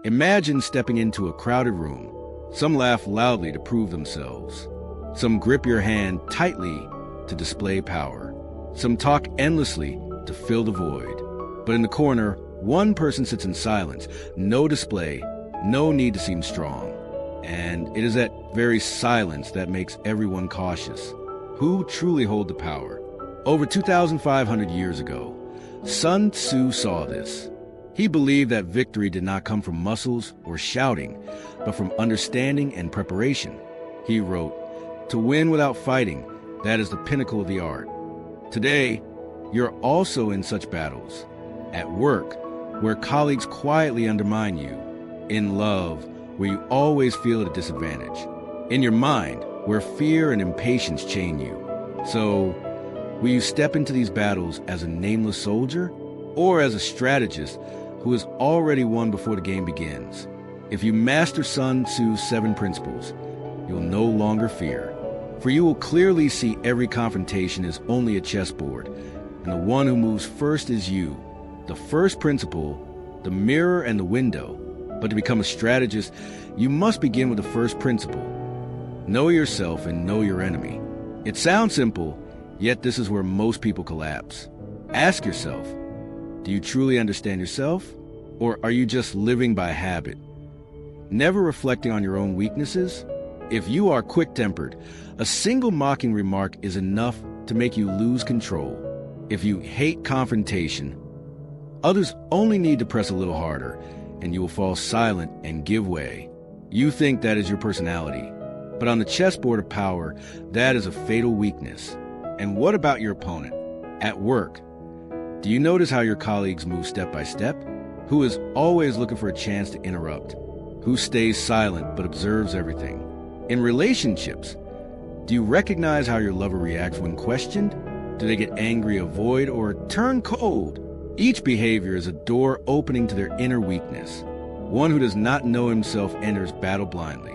Imagine stepping into a crowded room. Some laugh loudly to prove themselves. Some grip your hand tightly to display power. Some talk endlessly to fill the void. But in the corner, one person sits in silence, no display, no need to seem strong. And it is that very silence that makes everyone cautious. Who truly hold the power? Over 2,500 years ago, Sun Tzu saw this. He believed that victory did not come from muscles or shouting, but from understanding and preparation. He wrote, "To win without fighting, that is the pinnacle of the art." Today, you're also in such battles. At work, where colleagues quietly undermine you. In love, where you always feel at a disadvantage. In your mind, where fear and impatience chain you. So, will you step into these battles as a nameless soldier or as a strategist who has already won before the game begins? If you master Sun Tzu's 7 principles, you'll no longer fear. For you will clearly see every confrontation is only a chessboard, and the one who moves first is you. The first principle, the mirror and the window. But to become a strategist, you must begin with the first principle. Know yourself and know your enemy. It sounds simple, yet this is where most people collapse. Ask yourself, do you truly understand yourself? Or are you just living by habit? Never reflecting on your own weaknesses? If you are quick-tempered, a single mocking remark is enough to make you lose control. If you hate confrontation, others only need to press a little harder, and you will fall silent and give way. You think that is your personality, but on the chessboard of power, that is a fatal weakness. And what about your opponent? At work, do you notice how your colleagues move step by step? Who is always looking for a chance to interrupt? Who stays silent but observes everything? In relationships, do you recognize how your lover reacts when questioned? Do they get angry, avoid, or turn cold? Each behavior is a door opening to their inner weakness. One who does not know himself enters battle blindly.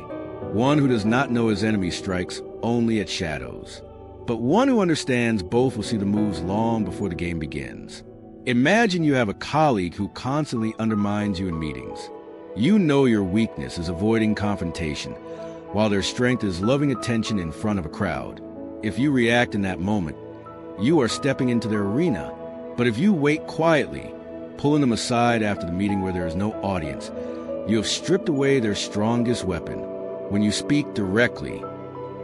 One who does not know his enemy strikes only at shadows. But one who understands both will see the moves long before the game begins. Imagine you have a colleague who constantly undermines you in meetings. You know your weakness is avoiding confrontation, while their strength is loving attention in front of a crowd. If you react in that moment, you are stepping into their arena. But if you wait quietly, pulling them aside after the meeting where there is no audience, you have stripped away their strongest weapon. When you speak directly,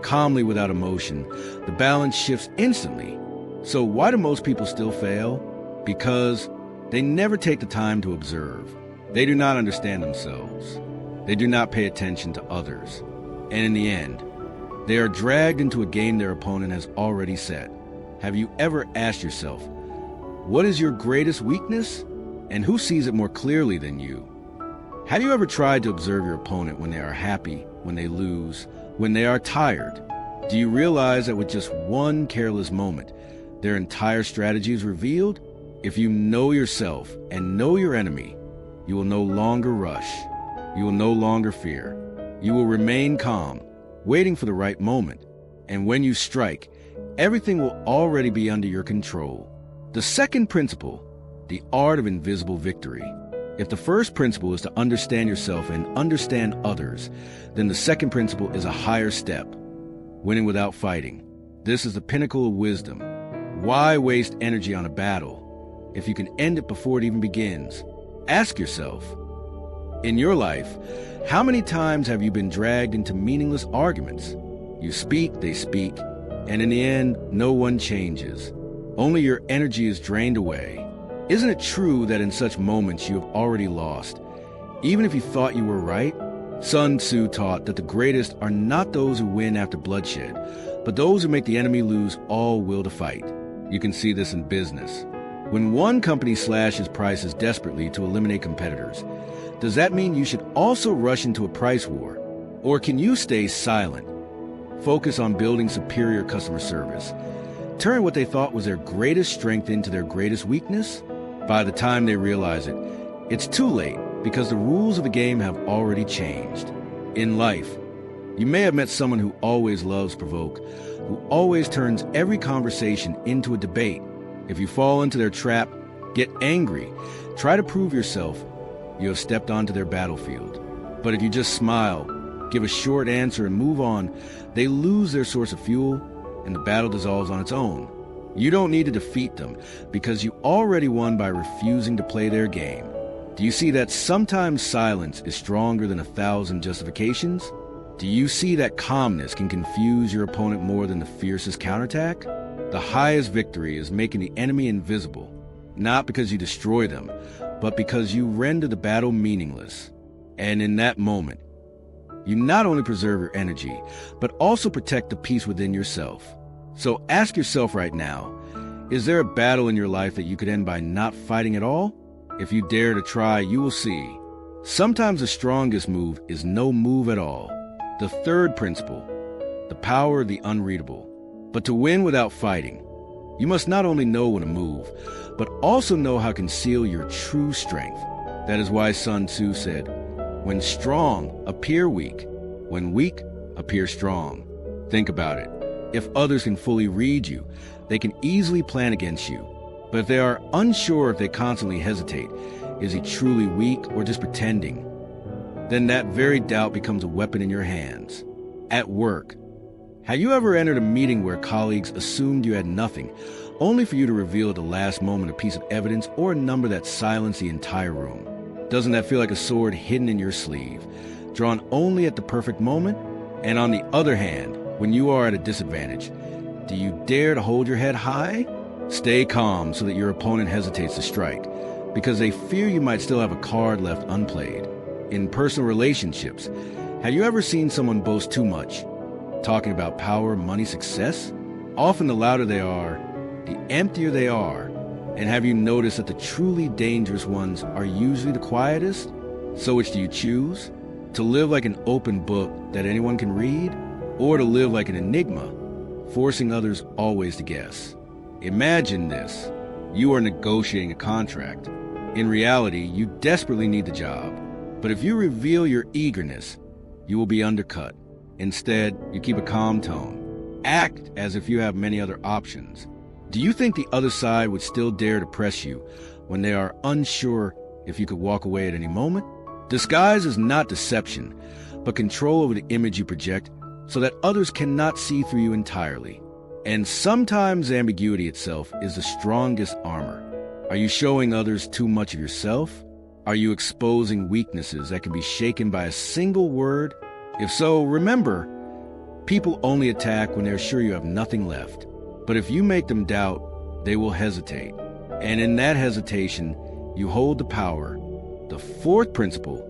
calmly without emotion, the balance shifts instantly. So why do most people still fail? Because they never take the time to observe. They do not understand themselves. They do not pay attention to others. And in the end, they are dragged into a game their opponent has already set. Have you ever asked yourself, what is your greatest weakness? And who sees it more clearly than you? Have you ever tried to observe your opponent when they are happy, when they lose, when they are tired? Do you realize that with just one careless moment, their entire strategy is revealed? If you know yourself and know your enemy, you will no longer rush. You will no longer fear. You will remain calm, waiting for the right moment. And when you strike, everything will already be under your control. The second principle, the art of invisible victory. If the first principle is to understand yourself and understand others, then the second principle is a higher step, winning without fighting. This is the pinnacle of wisdom. Why waste energy on a battle if you can end it before it even begins? Ask yourself, in your life, how many times have you been dragged into meaningless arguments? You speak, they speak, and in the end, no one changes. Only your energy is drained away. Isn't it true that in such moments you have already lost, even if you thought you were right? Sun Tzu taught that the greatest are not those who win after bloodshed, but those who make the enemy lose all will to fight. You can see this in business. When one company slashes prices desperately to eliminate competitors, does that mean you should also rush into a price war? Or can you stay silent? Focus on building superior customer service. Turn what they thought was their greatest strength into their greatest weakness? By the time they realize it, it's too late because the rules of the game have already changed. In life, you may have met someone who always loves provoke, who always turns every conversation into a debate. If you fall into their trap, get angry, try to prove yourself, you have stepped onto their battlefield. But if you just smile, give a short answer, and move on, they lose their source of fuel, and the battle dissolves on its own. You don't need to defeat them, because you already won by refusing to play their game. Do you see that sometimes silence is stronger than 1,000 justifications? Do you see that calmness can confuse your opponent more than the fiercest counterattack? The highest victory is making the enemy invisible, not because you destroy them, but because you render the battle meaningless. And in that moment, you not only preserve your energy, but also protect the peace within yourself. So ask yourself right now, is there a battle in your life that you could end by not fighting at all? If you dare to try, you will see. Sometimes the strongest move is no move at all. The third principle, the power of the unreadable. But to win without fighting, you must not only know when to move, but also know how to conceal your true strength. That is why Sun Tzu said, "When strong, appear weak. When weak, appear strong." Think about it. If others can fully read you, they can easily plan against you. But if they are unsure, if they constantly hesitate, is he truly weak or just pretending? Then that very doubt becomes a weapon in your hands. At work, have you ever entered a meeting where colleagues assumed you had nothing, only for you to reveal at the last moment a piece of evidence or a number that silenced the entire room? Doesn't that feel like a sword hidden in your sleeve, drawn only at the perfect moment? And on the other hand, when you are at a disadvantage, do you dare to hold your head high? Stay calm so that your opponent hesitates to strike, because they fear you might still have a card left unplayed. In personal relationships, have you ever seen someone boast too much, talking about power, money, success? Often the louder they are, the emptier they are. And have you noticed that the truly dangerous ones are usually the quietest? So which do you choose? To live like an open book that anyone can read, or to live like an enigma, forcing others always to guess? Imagine this. You are negotiating a contract. In reality, you desperately need the job. But if you reveal your eagerness, you will be undercut. Instead, you keep a calm tone. Act as if you have many other options. Do you think the other side would still dare to press you when they are unsure if you could walk away at any moment? Disguise is not deception, but control over the image you project so that others cannot see through you entirely. And sometimes ambiguity itself is the strongest armor. Are you showing others too much of yourself? Are you exposing weaknesses that can be shaken by a single word? If so, remember, people only attack when they're sure you have nothing left. But if you make them doubt, they will hesitate. And in that hesitation, you hold the power. The fourth principle,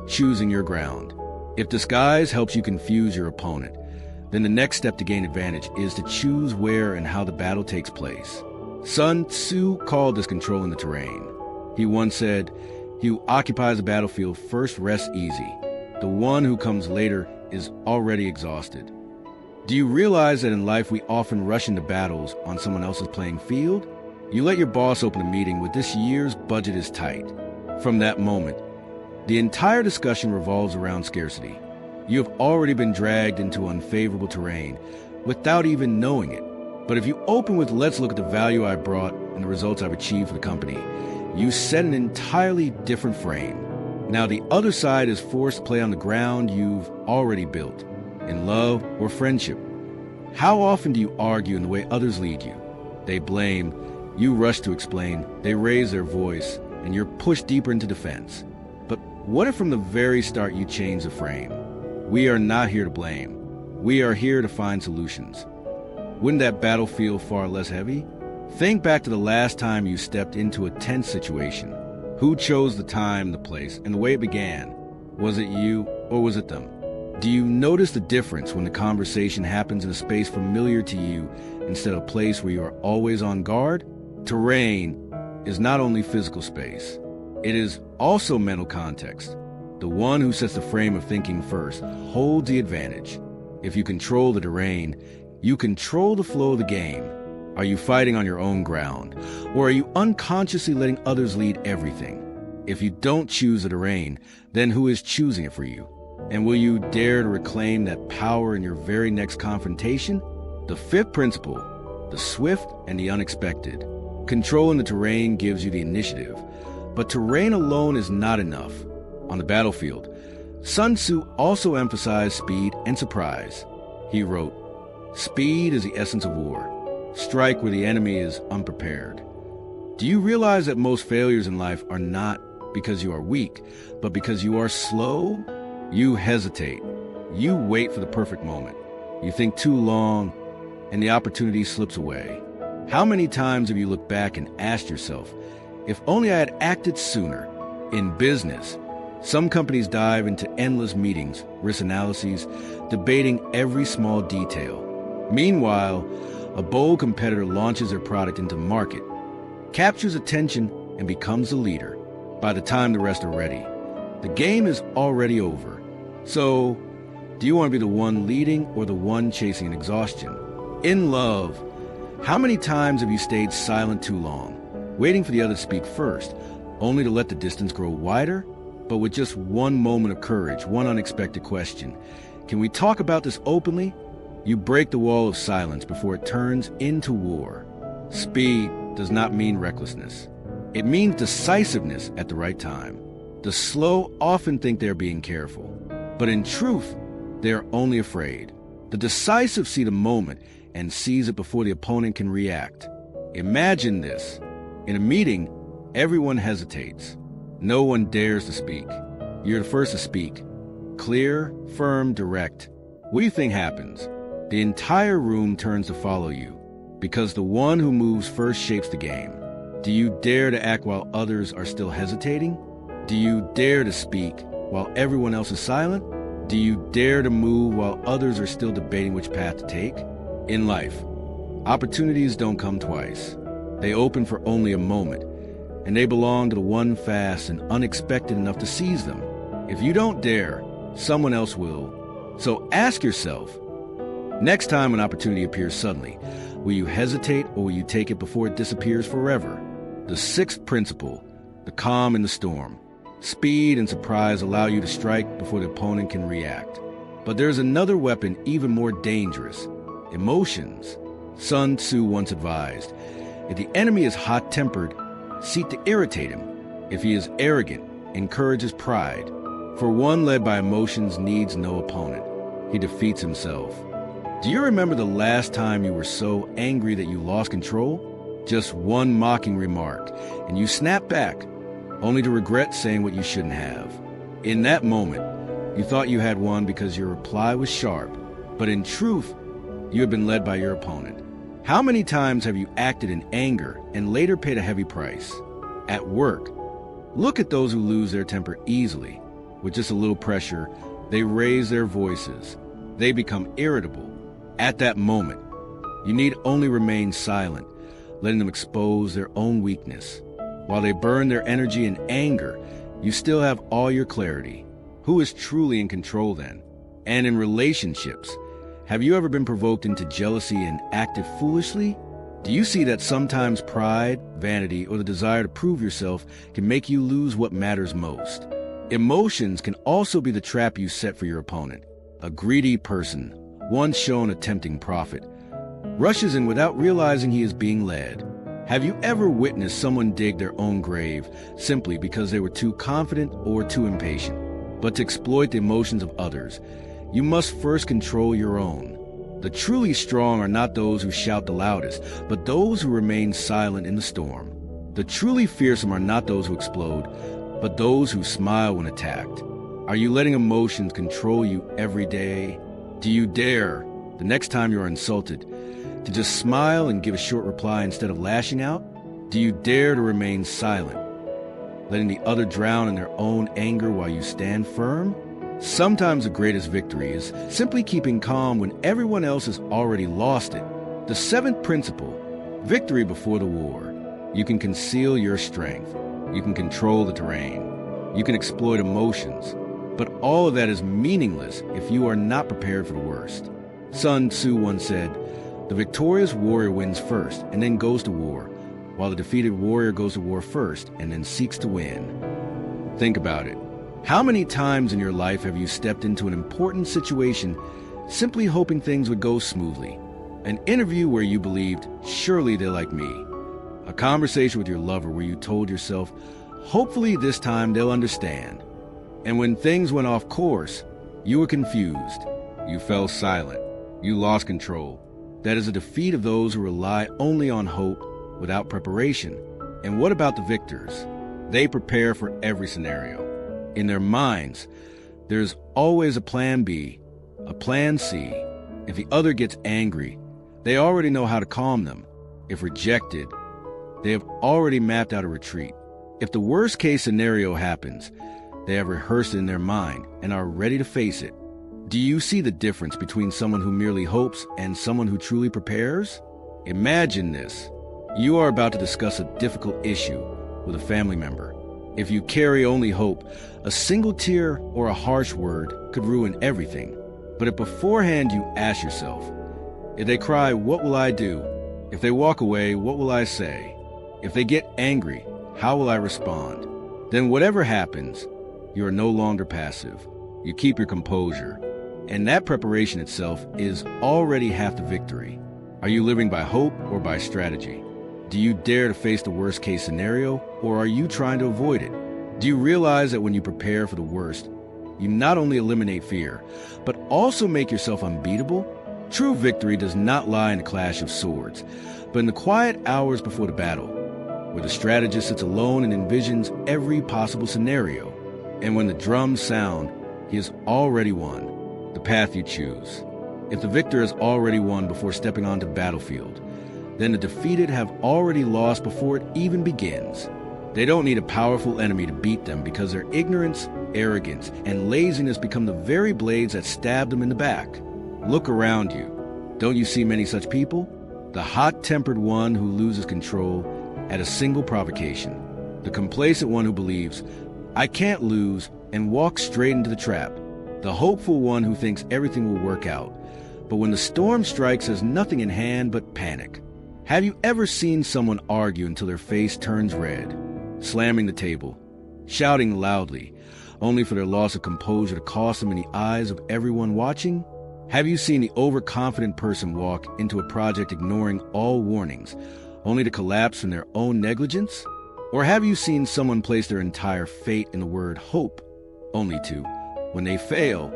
choosing your ground. If disguise helps you confuse your opponent, then the next step to gain advantage is to choose where and how the battle takes place. Sun Tzu called this controlling the terrain. He once said, "He who occupies the battlefield first rests easy. The one who comes later is already exhausted." Do you realize that in life we often rush into battles on someone else's playing field? You let your boss open a meeting with "this year's budget is tight." From that moment, the entire discussion revolves around scarcity. You have already been dragged into unfavorable terrain without even knowing it. But if you open with "let's look at the value I brought and the results I've achieved for the company," you set an entirely different frame. Now the other side is forced to play on the ground you've already built, in love or friendship. How often do you argue in the way others lead you? They blame, you rush to explain, they raise their voice, and you're pushed deeper into defense. But what if from the very start you change the frame? We are not here to blame. We are here to find solutions. Wouldn't that battle feel far less heavy? Think back to the last time you stepped into a tense situation. Who chose the time, the place, and the way it began? Was it you or was it them? Do you notice the difference when the conversation happens in a space familiar to you instead of a place where you are always on guard? Terrain is not only physical space. It is also mental context. The one who sets the frame of thinking first holds the advantage. If you control the terrain, you control the flow of the game. Are you fighting on your own ground, or are you unconsciously letting others lead everything? If you don't choose the terrain, then who is choosing it for you? And will you dare to reclaim that power in your very next confrontation? The fifth principle, the swift and the unexpected. Controlling the terrain gives you the initiative, But terrain alone is not enough. On the battlefield, Sun Tzu also emphasized speed and surprise. He wrote, "Speed is the essence of war. Strike where the enemy is unprepared." Do you realize that most failures in life are not because you are weak, but because you are slow? You hesitate. You wait for the perfect moment. You think too long, and the opportunity slips away. How many times have you looked back and asked yourself, if only I had acted sooner? In business, some companies dive into endless meetings, risk analyses, debating every small detail. Meanwhile, a bold competitor launches their product into market, captures attention, and becomes the leader. By the time the rest are ready, the game is already over. So, do you want to be the one leading or the one chasing exhaustion? In love, how many times have you stayed silent too long, waiting for the other to speak first, only to let the distance grow wider? But with just one moment of courage, one unexpected question, can we talk about this openly? You break the wall of silence before it turns into war. Speed does not mean recklessness. It means decisiveness at the right time. The slow often think they're being careful, but in truth, they're only afraid. The decisive see the moment and seize it before the opponent can react. Imagine this. In a meeting, everyone hesitates. No one dares to speak. You're the first to speak. Clear, firm, direct. What do you think happens? The entire room turns to follow you, because the one who moves first shapes the game. Do you dare to act while others are still hesitating? Do you dare to speak while everyone else is silent? Do you dare to move while others are still debating which path to take? In life, opportunities don't come twice. They open for only a moment, and they belong to the one fast and unexpected enough to seize them. If you don't dare, someone else will. So ask yourself, next time an opportunity appears suddenly, will you hesitate or will you take it before it disappears forever? The sixth principle, the calm in the storm. Speed and surprise allow you to strike before the opponent can react. But there's another weapon even more dangerous, emotions. Sun Tzu once advised, if the enemy is hot-tempered, seek to irritate him. If he is arrogant, encourage his pride. For one led by emotions needs no opponent. He defeats himself. Do you remember the last time you were so angry that you lost control? Just one mocking remark, and you snapped back, only to regret saying what you shouldn't have. In that moment, you thought you had won because your reply was sharp, but in truth, you had been led by your opponent. How many times have you acted in anger and later paid a heavy price? At work, look at those who lose their temper easily. With just a little pressure, they raise their voices. They become irritable. At that moment, you need only remain silent, letting them expose their own weakness. While they burn their energy in anger, you still have all your clarity. Who is truly in control then? And in relationships, have you ever been provoked into jealousy and acted foolishly? Do you see that sometimes pride, vanity, or the desire to prove yourself can make you lose what matters most? Emotions can also be the trap you set for your opponent. A greedy person, once shown a tempting profit, rushes in without realizing he is being led. Have you ever witnessed someone dig their own grave simply because they were too confident or too impatient? But to exploit the emotions of others, you must first control your own. The truly strong are not those who shout the loudest, but those who remain silent in the storm. The truly fearsome are not those who explode, but those who smile when attacked. Are you letting emotions control you every day? Do you dare, the next time you are insulted, to just smile and give a short reply instead of lashing out? Do you dare to remain silent, letting the other drown in their own anger while you stand firm? Sometimes the greatest victory is simply keeping calm when everyone else has already lost it. The seventh principle, victory before the war. You can conceal your strength. You can control the terrain. You can exploit emotions. But all of that is meaningless if you are not prepared for the worst. Sun Tzu once said, the victorious warrior wins first and then goes to war, while the defeated warrior goes to war first and then seeks to win. Think about it. How many times in your life have you stepped into an important situation simply hoping things would go smoothly? An interview where you believed, surely they're like me. A conversation with your lover where you told yourself, Hopefully this time they'll understand. And when things went off course, you were confused. You fell silent. You lost control. That is a defeat of those who rely only on hope without preparation. And what about the victors? They prepare for every scenario. In their minds, there's always a plan B, a plan C. If the other gets angry, they already know how to calm them. If rejected, they have already mapped out a retreat. If the worst case scenario happens, they have rehearsed it in their mind and are ready to face it. Do you see the difference between someone who merely hopes and someone who truly prepares? Imagine this. You are about to discuss a difficult issue with a family member. If you carry only hope, a single tear or a harsh word could ruin everything. But if beforehand you ask yourself, if they cry, what will I do? If they walk away, what will I say? If they get angry, how will I respond? Then whatever happens, you are no longer passive. You keep your composure. And that preparation itself is already half the victory. Are you living by hope or by strategy? Do you dare to face the worst case scenario, or are you trying to avoid it? Do you realize that when you prepare for the worst, you not only eliminate fear, but also make yourself unbeatable? True victory does not lie in a clash of swords, but in the quiet hours before the battle, where the strategist sits alone and envisions every possible scenario. And when the drums sound, he has already won the path you choose. If the victor has already won before stepping onto the battlefield, then the defeated have already lost before it even begins. They don't need a powerful enemy to beat them because their ignorance, arrogance, and laziness become the very blades that stab them in the back. Look around you. Don't you see many such people? The hot-tempered one who loses control at a single provocation. The complacent one who believes, I can't lose, and walks straight into the trap. The hopeful one who thinks everything will work out, but when the storm strikes has nothing in hand but panic. Have you ever seen someone argue until their face turns red, slamming the table, shouting loudly, only for their loss of composure to cost them in the eyes of everyone watching? Have you seen the overconfident person walk into a project ignoring all warnings, only to collapse from their own negligence? Or have you seen someone place their entire fate in the word hope, only to, when they fail,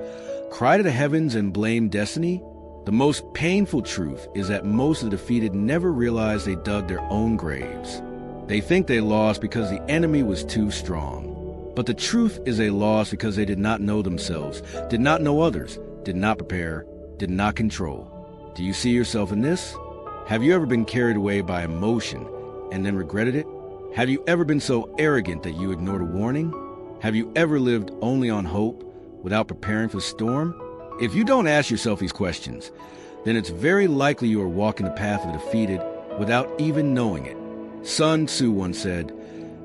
cry to the heavens and blame destiny? The most painful truth is that most of the defeated never realize they dug their own graves. They think they lost because the enemy was too strong. But the truth is they lost because they did not know themselves, did not know others, did not prepare, did not control. Do you see yourself in this? Have you ever been carried away by emotion and then regretted it? Have you ever been so arrogant that you ignored a warning? Have you ever lived only on hope without preparing for the storm? If you don't ask yourself these questions, then it's very likely you are walking the path of the defeated without even knowing it. Sun Tzu once said,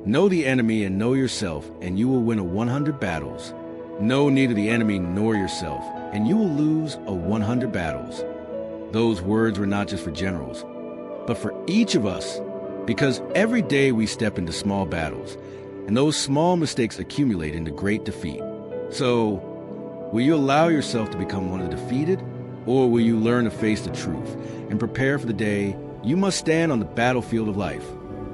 know the enemy and know yourself, and you will win 100 battles. Know neither the enemy nor yourself, and you will lose 100 battles. Those words were not just for generals, but for each of us, because every day we step into small battles, and those small mistakes accumulate into great defeat. So, will you allow yourself to become one of the defeated, or will you learn to face the truth and prepare for the day you must stand on the battlefield of life?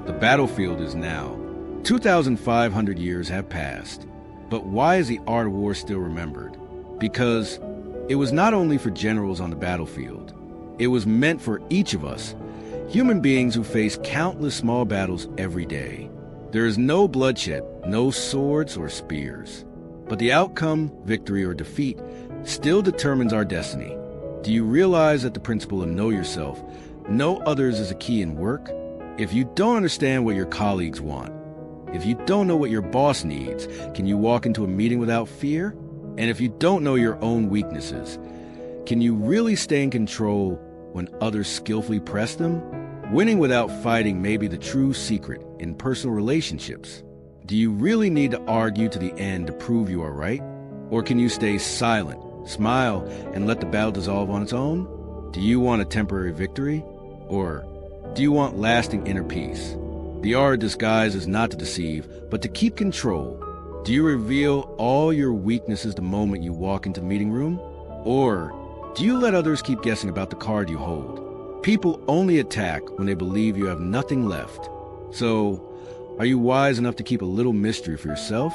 The battlefield is now. 2,500 years have passed. But why is the art of war still remembered? Because it was not only for generals on the battlefield. It was meant for each of us, human beings who face countless small battles every day. There is no bloodshed, no swords or spears. But the outcome, victory or defeat, still determines our destiny. Do you realize that the principle of know yourself, know others is a key in work? If you don't understand what your colleagues want, if you don't know what your boss needs, can you walk into a meeting without fear? And if you don't know your own weaknesses, can you really stay in control when others skillfully press them? Winning without fighting may be the true secret in personal relationships. Do you really need to argue to the end to prove you are right? Or can you stay silent, smile, and let the battle dissolve on its own? Do you want a temporary victory? Or do you want lasting inner peace? The art of disguise is not to deceive, but to keep control. Do you reveal all your weaknesses the moment you walk into the meeting room? Or do you let others keep guessing about the card you hold? People only attack when they believe you have nothing left. So, Are you wise enough to keep a little mystery for yourself?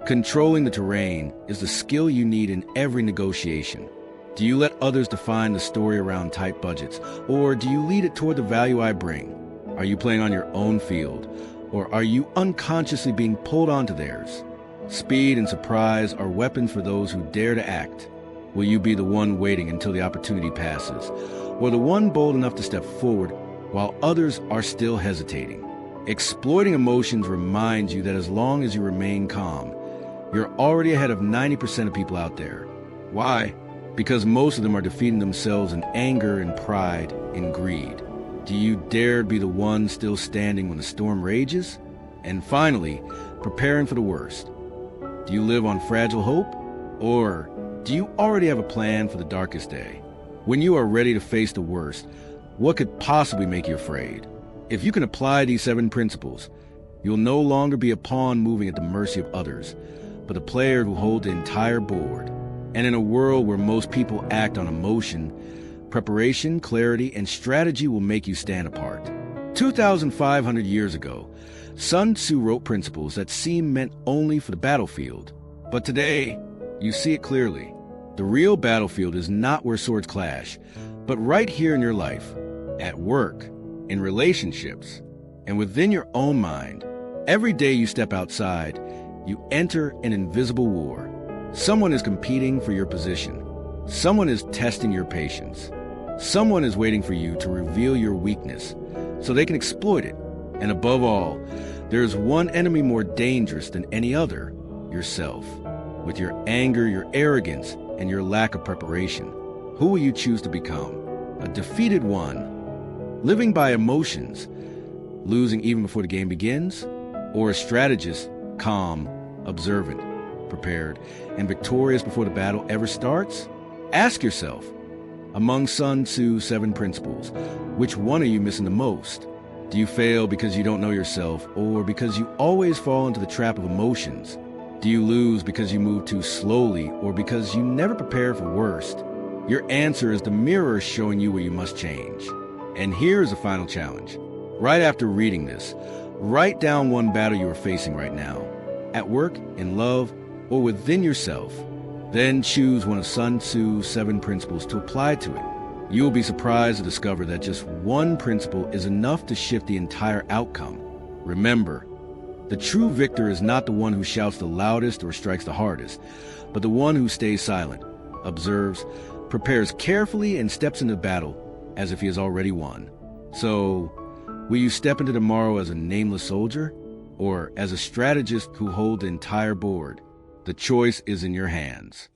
Controlling the terrain is the skill you need in every negotiation. Do you let others define the story around tight budgets, or do you lead it toward the value I bring? Are you playing on your own field, or are you unconsciously being pulled onto theirs? Speed and surprise are weapons for those who dare to act. Will you be the one waiting until the opportunity passes, or the one bold enough to step forward while others are still hesitating? Exploiting emotions reminds you that as long as you remain calm, you're already ahead of 90% of people out there. Why? Because most of them are defeating themselves in anger and pride and greed. Do you dare be the one still standing when the storm rages? And finally, preparing for the worst. Do you live on fragile hope? Or do you already have a plan for the darkest day? When you are ready to face the worst, what could possibly make you afraid? If you can apply these 7 principles, you'll no longer be a pawn moving at the mercy of others, but a player who holds the entire board. And in a world where most people act on emotion, preparation, clarity, and strategy will make you stand apart. 2,500 years ago, Sun Tzu wrote principles that seemed meant only for the battlefield. But today, you see it clearly. The real battlefield is not where swords clash, but right here in your life, at work, in relationships, and within your own mind. Every day you step outside, you enter an invisible war. Someone is competing for your position. Someone is testing your patience. Someone is waiting for you to reveal your weakness so they can exploit it. And above all, there is one enemy more dangerous than any other: yourself. With your anger, your arrogance, and your lack of preparation, who will you choose to become? A defeated one, living by emotions, losing even before the game begins? Or a strategist, calm, observant, prepared, and victorious before the battle ever starts? Ask yourself, among Sun Tzu's 7 principles, which one are you missing the most? Do you fail because you don't know yourself, or because you always fall into the trap of emotions? Do you lose because you move too slowly, or because you never prepare for worst? Your answer is the mirror showing you where you must change. And here's a final challenge. Right after reading this, write down one battle you are facing right now, at work, in love, or within yourself. Then choose one of Sun Tzu's 7 principles to apply to it. You will be surprised to discover that just one principle is enough to shift the entire outcome. Remember, the true victor is not the one who shouts the loudest or strikes the hardest, but the one who stays silent, observes, prepares carefully, and steps into battle as if he has already won. So, will you step into tomorrow as a nameless soldier, or as a strategist who holds the entire board? The choice is in your hands.